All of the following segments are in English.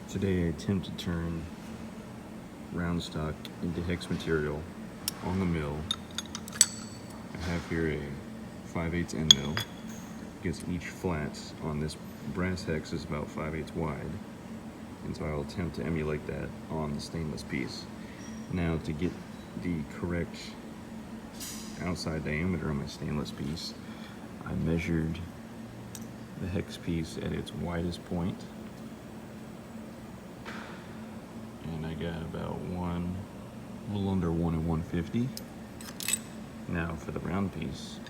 Today I attempt to turn round stock into hex material on the mill. I have here a 5/8 end mill because each flat on this brass hex is about 5/8 wide, and so I will attempt to emulate that on the stainless piece. Now, to get the correct outside diameter on my stainless piece, I measured the hex piece at its widest point, and I got about a little under 1 and 150. Now for the round piece,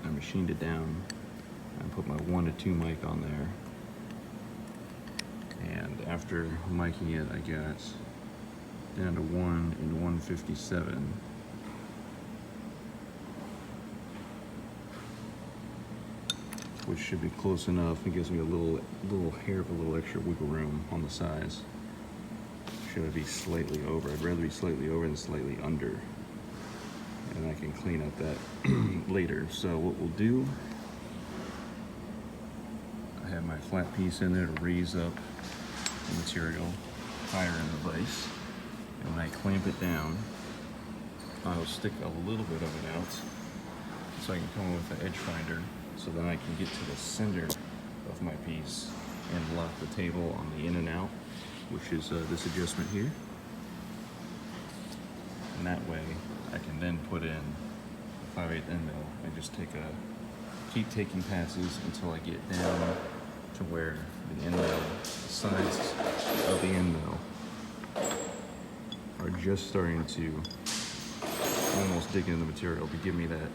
I machined it down. I put my 1 to 2 mic on there, and after miking it, I got down to 1 and 157. Which should be close enough. It gives me a little hair of a little extra wiggle room on the size. Should it be slightly over? I'd rather be slightly over than slightly under. And I can clean up that later. So what we'll do, I have my flat piece in there to raise up the material higher in the vise. And when I clamp it down, I'll stick a little bit of it out so I can come in with the edge finder, so then I can get to the center of my piece and lock the table on the in and out, which is this adjustment here. And that way I can then put in the 5/8 end mill and just keep taking passes until I get down to where the end mill, the sides of the end mill are just starting to almost dig into the material to give me that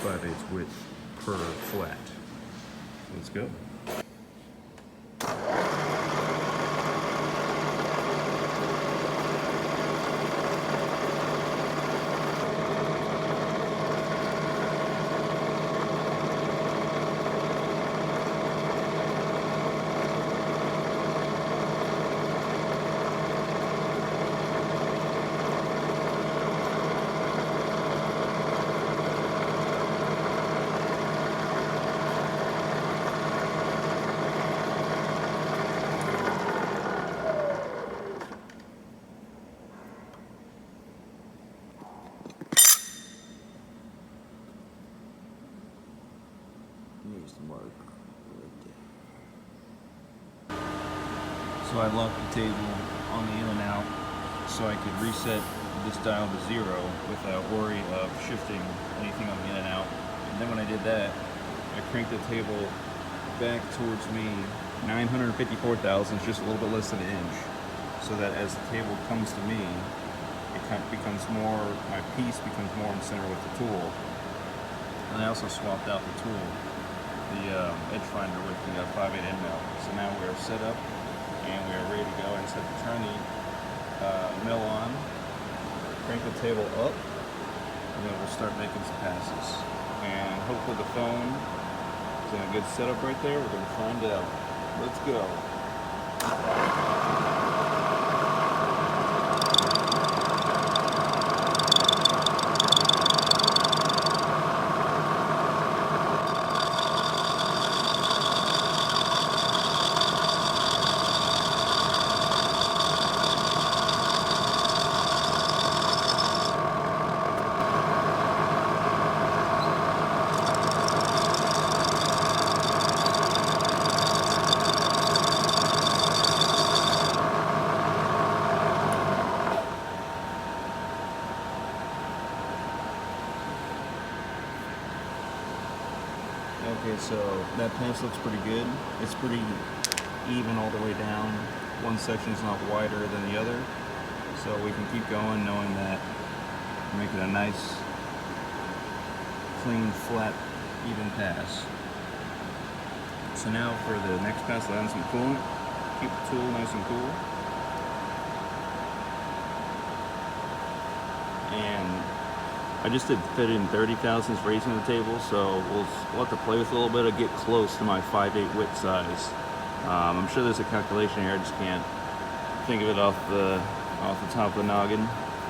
5/8 width per flat. Let's go. Here's the mark right there. So I locked the table on the in and out so I could reset this dial to 0 without worry of shifting anything on the in and out. And then when I did that, I cranked the table back towards me 954 thousandths, just a little bit less than an inch, so that as the table comes to me, it kind of becomes more, my piece becomes more in center with the tool. And I also swapped out the tool, the edge finder, with the 5/8 end mill. So now we are set up and we are ready to go. I just have to turn the mill on, crank the table up, and then we'll start making some passes. And hopefully the phone is in a good setup right there. We're going to find out. Let's go. Okay, so that pass looks pretty good. It's pretty even all the way down. One section is not wider than the other, so we can keep going knowing that we're making a nice, clean, flat, even pass. So now for the next pass, I'll add some coolant. Keep the tool nice and cool. And I just did fit in 30 thousandths raising the table, so we'll have to play with it a little bit to get close to my 5/8 width size. I'm sure there's a calculation here, I just can't think of it off the top of the noggin,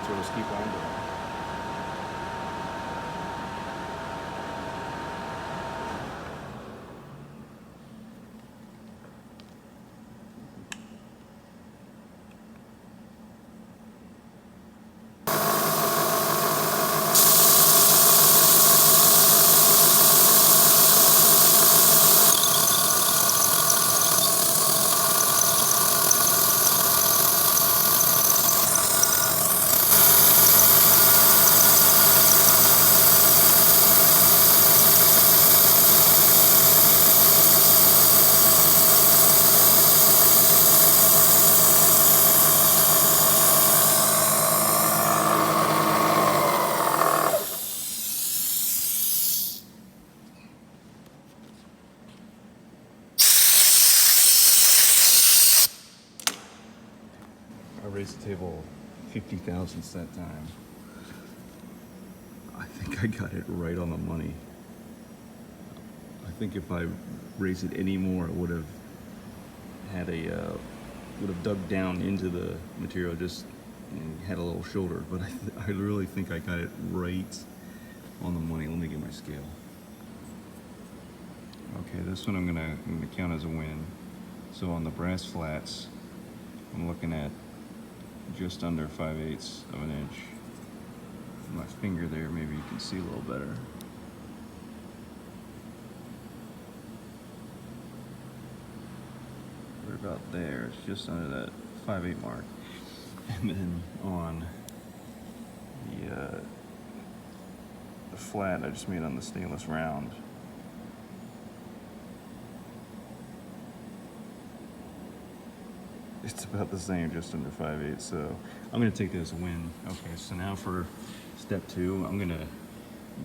so we'll just keep on going. raised the table 50 thousandths that time. I think I got it right on the money. I think if I raised it any more, I would have had would have dug down into the material just and had a little shoulder. But I really think I got it right on the money. Let me get my scale. Okay, this one I'm gonna count as a win. So on the brass flats, I'm looking at just under 5/8 of an inch. My finger there, maybe you can see a little better. We're about there, it's just under that 5/8 mark. And then on the flat I just made on the stainless round, it's about the same, just under 5/8, so I'm gonna take that as a win. Okay, so now for step 2, I'm gonna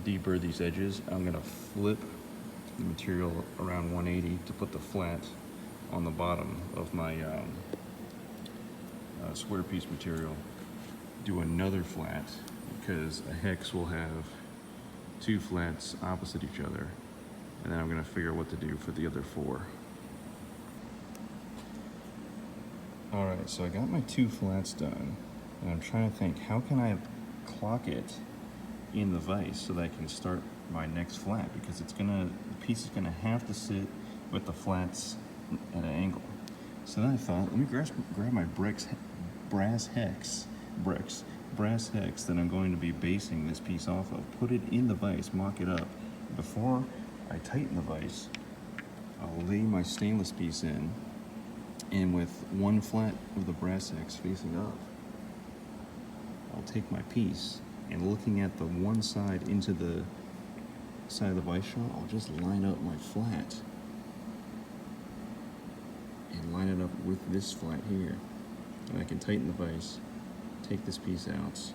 deburr these edges. I'm gonna flip the material around 180 to put the flat on the bottom of my square piece material. Do another flat, because a hex will have 2 flats opposite each other, and then I'm gonna figure out what to do for the other 4. All right, so I got my 2 flats done, and I'm trying to think, how can I clock it in the vise so that I can start my next flat? Because the piece is gonna have to sit with the flats at an angle. So then I thought, let me grab my brass hex that I'm going to be basing this piece off of, put it in the vise, mock it up. Before I tighten the vise, I'll lay my stainless piece in, and with one flat of the brass hex facing up, I'll take my piece, and looking at the one side into the side of the vise shot, I'll just line up my flat and line it up with this flat here. And I can tighten the vise, take this piece out,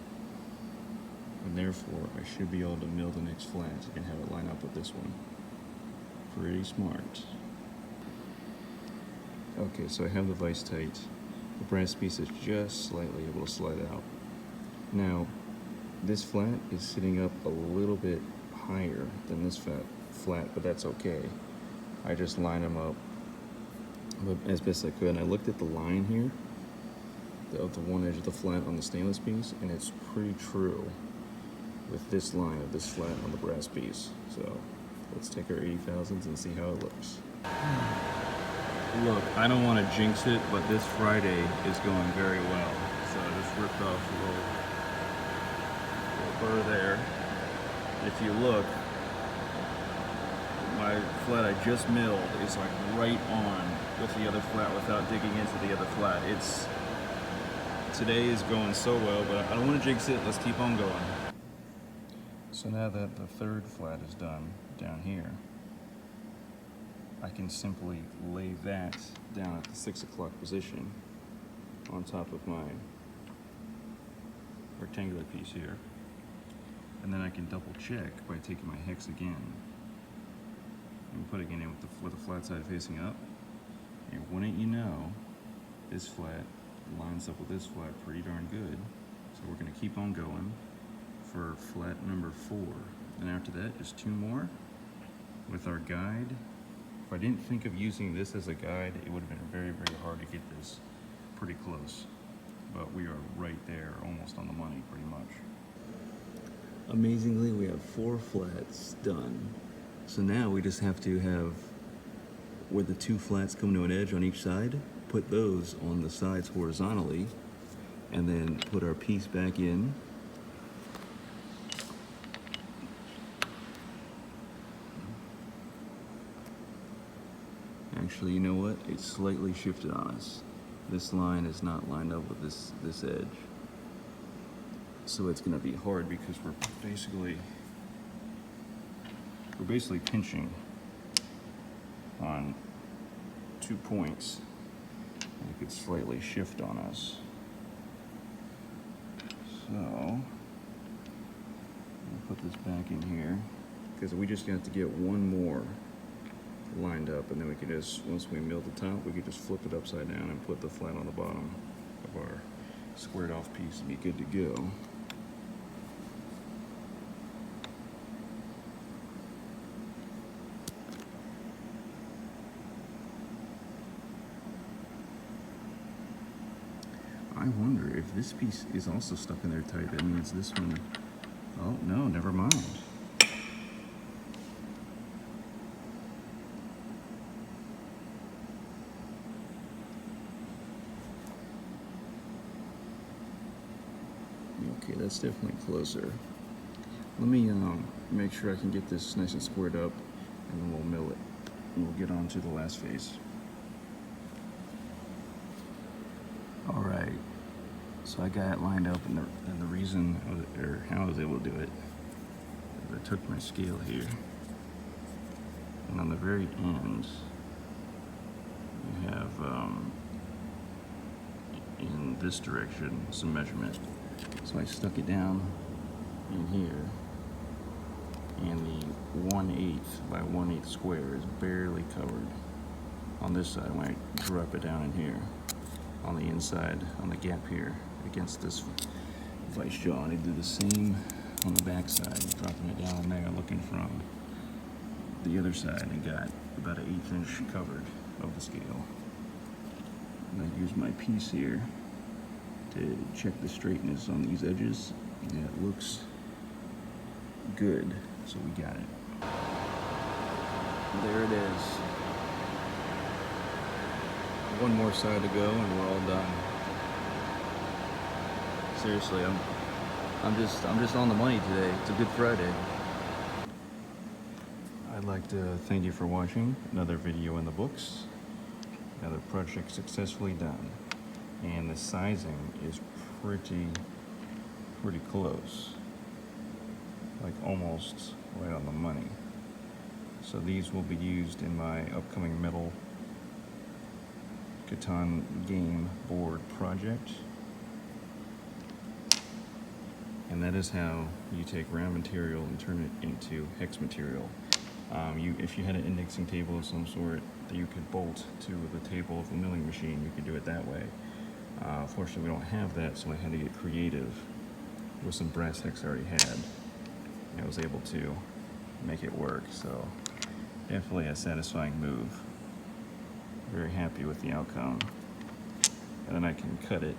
and therefore I should be able to mill the next flat and have it line up with this one. Pretty smart. Okay, so I have the vise tight. The brass piece is just slightly able to slide out. Now, this flat is sitting up a little bit higher than this flat, but that's okay. I just line them up as best I could. And I looked at the line here, of the one edge of the flat on the stainless piece, and it's pretty true with this line of this flat on the brass piece. So let's take our 80 thousandths and see how it looks. Look, I don't want to jinx it, but this Friday is going very well. So I just ripped off a little burr there. If you look, my flat I just milled is like right on with the other flat without digging into the other flat. Today is going so well, but I don't want to jinx it. Let's keep on going. So now that the third flat is done down here, I can simply lay that down at the 6 o'clock position on top of my rectangular piece here. And then I can double check by taking my hex again and putting it in with the flat side facing up. And wouldn't you know, this flat lines up with this flat pretty darn good. So we're gonna keep on going for flat number 4. And after that, just 2 more with our guide. If I didn't think of using this as a guide, it would have been very, very hard to get this pretty close. But we are right there, almost on the money, pretty much. Amazingly, we have 4 flats done. So now we just have to have where the 2 flats come to an edge on each side, put those on the sides horizontally, and then put our piece back in. Actually, you know what? It's slightly shifted on us. This line is not lined up with this edge. So it's gonna be hard because we're basically pinching on 2 points. It could slightly shift on us. So, I'll put this back in here because we just have to get 1 more lined up, and then we can just, once we mill the top, we can just flip it upside down and put the flat on the bottom of our squared off piece and be good to go. I wonder if this piece is also stuck in there tight. That means this one, oh no, never mind. Okay, that's definitely closer. Let me make sure I can get this nice and squared up, and then we'll mill it, and we'll get on to the last phase. All right, so I got it lined up, and the reason, or how I was able to do it, is I took my scale here, and on the very end, you have, in this direction, some measurement. So I stuck it down in here, and the 1/8 by 1/8 square is barely covered on this side when I drop it down in here. On the inside, on the gap here, against this vice jaw, and I did the same on the back side, dropping it down in there, looking from the other side, and got about an 1/8 inch covered of the scale. And I use my piece here to check the straightness on these edges, and it looks good, so we got it. There it is. One more side to go and we're all done. Seriously, I'm just on the money today. It's a good Friday. I'd like to thank you for watching another video in the books. Another project successfully done. And the sizing is pretty close. Like almost right on the money. So these will be used in my upcoming metal Catan game board project. And that is how you take round material and turn it into hex material. If you had an indexing table of some sort that you could bolt to the table of a milling machine, you could do it that way. Fortunately, we don't have that, so I had to get creative with some brass hex I already had. And I was able to make it work, so definitely a satisfying move. Very happy with the outcome. And then I can cut it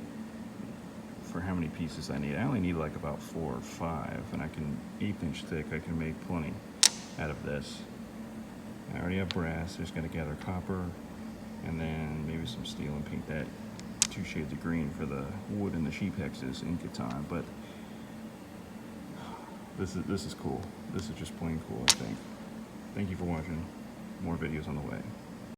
for how many pieces I need. I only need like about 4 or 5, and I can 1/8 inch thick. I can make plenty out of this. I already have brass. Just got to gather copper, and then maybe some steel and paint that 2 shades of green for the wood and the sheep hexes in Catan. But this is cool. This is just plain cool, I think. Thank you for watching. More videos on the way.